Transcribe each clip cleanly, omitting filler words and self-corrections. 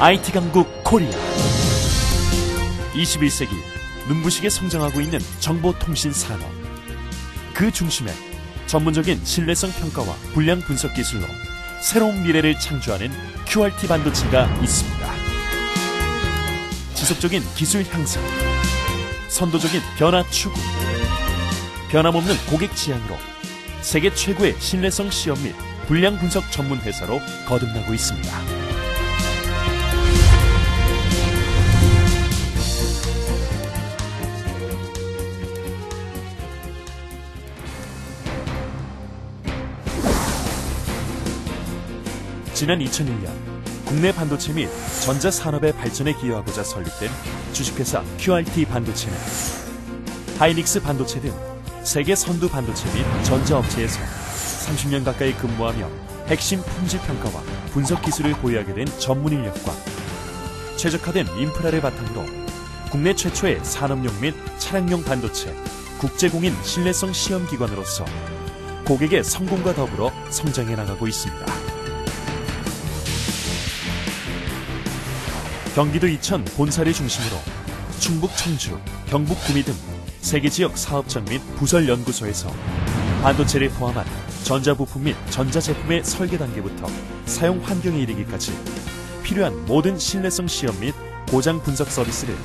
IT 강국 코리아. 21세기 눈부시게 성장하고 있는 정보통신 산업. 그 중심에 전문적인 신뢰성 평가와 불량 분석 기술로 새로운 미래를 창조하는 QRT 반도체가 있습니다. 지속적인 기술 향상, 선도적인 변화 추구, 변함없는 고객 지향으로 세계 최고의 신뢰성 시험 및 불량 분석 전문 회사로 거듭나고 있습니다. 지난 2001년 국내 반도체 및 전자산업의 발전에 기여하고자 설립된 주식회사 QRT 반도체는 하이닉스 반도체 등 세계 선두 반도체 및 전자업체에서 30년 가까이 근무하며 핵심 품질 평가와 분석 기술을 보유하게 된 전문 인력과 최적화된 인프라를 바탕으로 국내 최초의 산업용 및 차량용 반도체 국제공인 신뢰성 시험기관으로서 고객의 성공과 더불어 성장해 나가고 있습니다. 경기도 이천 본사를 중심으로 충북 청주, 경북 구미 등 세계 지역 사업장 및 부설 연구소에서 반도체를 포함한 전자부품 및 전자제품의 설계 단계부터 사용 환경에 이르기까지 필요한 모든 신뢰성 시험 및 고장 분석 서비스를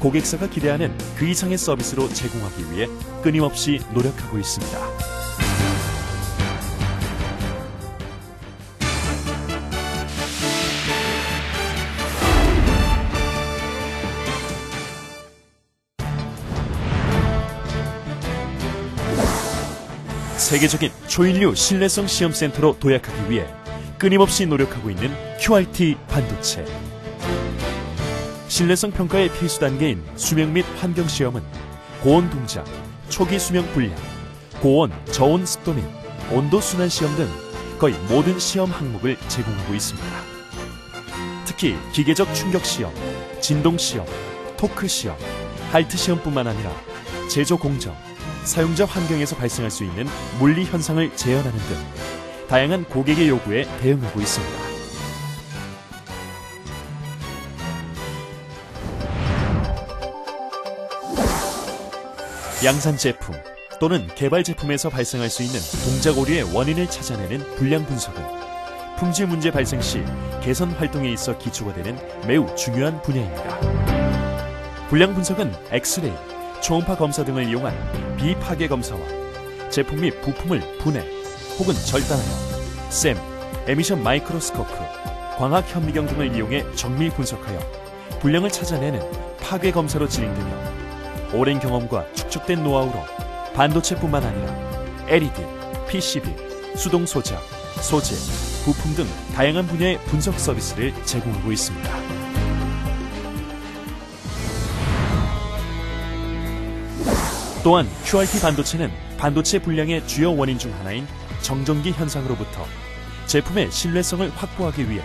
고객사가 기대하는 그 이상의 서비스로 제공하기 위해 끊임없이 노력하고 있습니다. 세계적인 초인류 신뢰성 시험센터로 도약하기 위해 끊임없이 노력하고 있는 QRT 반도체. 신뢰성 평가의 필수 단계인 수명 및 환경 시험은 고온 동작, 초기 수명 불량, 고온, 저온 습도 및 온도 순환 시험 등 거의 모든 시험 항목을 제공하고 있습니다. 특히 기계적 충격 시험, 진동 시험, 토크 시험, 할트 시험뿐만 아니라 제조 공정, 사용자 환경에서 발생할 수 있는 물리 현상을 재현하는 등 다양한 고객의 요구에 대응하고 있습니다. 양산 제품 또는 개발 제품에서 발생할 수 있는 동작 오류의 원인을 찾아내는 불량 분석은 품질 문제 발생 시 개선 활동에 있어 기초가 되는 매우 중요한 분야입니다. 불량 분석은 엑스레이, 초음파 검사 등을 이용한 비파괴 검사와 제품 및 부품을 분해 혹은 절단하여 샘, 에미션 마이크로스코프, 광학 현미경 등을 이용해 정밀 분석하여 불량을 찾아내는 파괴 검사로 진행되며 오랜 경험과 축적된 노하우로 반도체뿐만 아니라 LED, PCB, 수동 소자, 소재, 부품 등 다양한 분야의 분석 서비스를 제공하고 있습니다. 또한 QRT 반도체는 반도체 불량의 주요 원인 중 하나인 정전기 현상으로부터 제품의 신뢰성을 확보하기 위해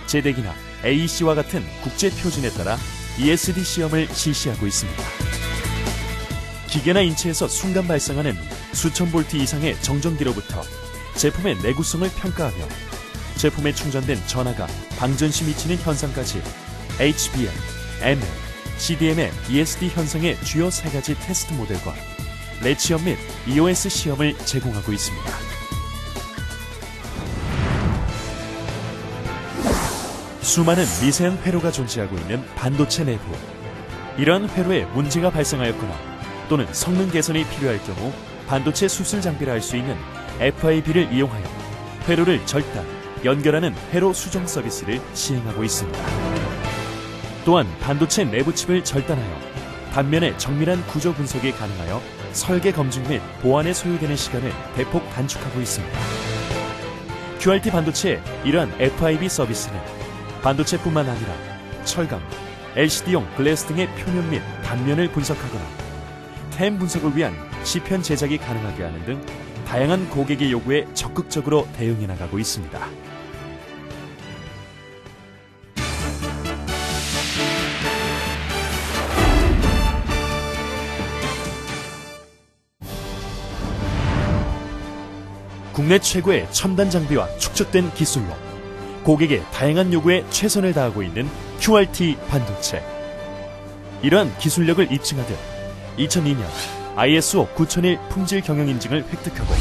제덱이나 AEC와 같은 국제 표준에 따라 ESD 시험을 실시하고 있습니다. 기계나 인체에서 순간 발생하는 수천 볼트 이상의 정전기로부터 제품의 내구성을 평가하며 제품에 충전된 전하가 방전시 미치는 현상까지 HBM, ML, CDM의 ESD 현상의 주요 3가지 테스트 모델과 렛 시험 및 EOS 시험을 제공하고 있습니다. 수많은 미세한 회로가 존재하고 있는 반도체 내부. 이러한 회로에 문제가 발생하였거나 또는 성능 개선이 필요할 경우 반도체 수술 장비를 할 수 있는 FIB를 이용하여 회로를 절단, 연결하는 회로 수정 서비스를 시행하고 있습니다. 또한 반도체 내부 칩을 절단하여 단면의 정밀한 구조 분석이 가능하여 설계 검증 및 보안에 소요되는 시간을 대폭 단축하고 있습니다. QRT 반도체의 이러한 FIB 서비스는 반도체뿐만 아니라 철강, LCD용 글래스 등의 표면 및 단면을 분석하거나 템 분석을 위한 시편 제작이 가능하게 하는 등 다양한 고객의 요구에 적극적으로 대응해 나가고 있습니다. 국내 최고의 첨단 장비와 축적된 기술로 고객의 다양한 요구에 최선을 다하고 있는 QRT 반도체. 이러한 기술력을 입증하듯 2002년 ISO 9001 품질 경영 인증을 획득하고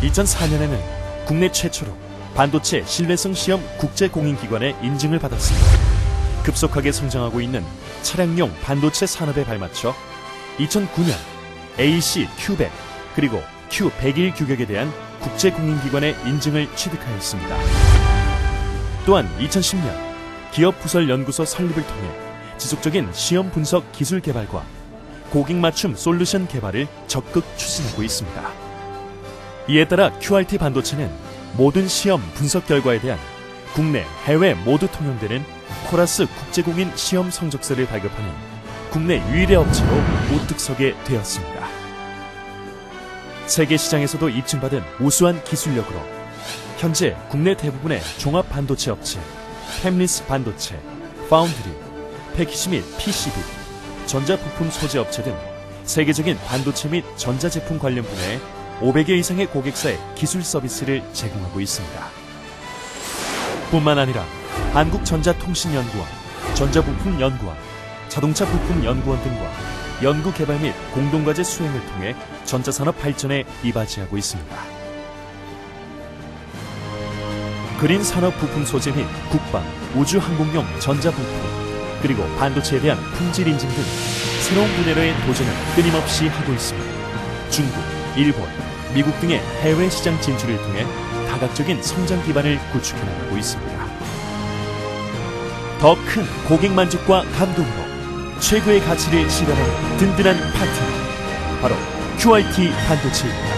2004년에는 국내 최초로 반도체 신뢰성 시험 국제공인기관의 인증을 받았습니다. 급속하게 성장하고 있는 차량용 반도체 산업에 발맞춰 2009년 AC Q100 그리고 Q101 규격에 대한 국제공인기관의 인증을 취득하였습니다. 또한 2010년 기업부설연구소 설립을 통해 지속적인 시험 분석 기술 개발과 고객 맞춤 솔루션 개발을 적극 추진하고 있습니다. 이에 따라 QRT 반도체는 모든 시험 분석 결과에 대한 국내, 해외 모두 통용되는 코라스 국제공인 시험 성적서를 발급하는 국내 유일의 업체로 우뚝서게 되었습니다. 세계 시장에서도 입증받은 우수한 기술력으로 현재 국내 대부분의 종합 반도체 업체, 팹리스 반도체, 파운드리, 패키지 및 PCB, 전자부품 소재 업체 등 세계적인 반도체 및 전자제품 관련 분야에 500여 이상의 고객사에 기술 서비스를 제공하고 있습니다. 뿐만 아니라 한국전자통신연구원, 전자부품연구원, 자동차부품연구원 등과 연구개발 및 공동과제 수행을 통해 전자산업 발전에 이바지하고 있습니다. 그린 산업 부품 소재 및 국방, 우주항공용 전자부품, 그리고 반도체에 대한 품질 인증 등 새로운 분야로의 도전을 끊임없이 하고 있습니다. 중국, 일본, 미국 등의 해외 시장 진출을 통해 다각적인 성장 기반을 구축해 나가고 있습니다. 더 큰 고객 만족과 감동으로 최고의 가치를 실현하는 든든한 파트너, 바로 QRT 반도체입니다.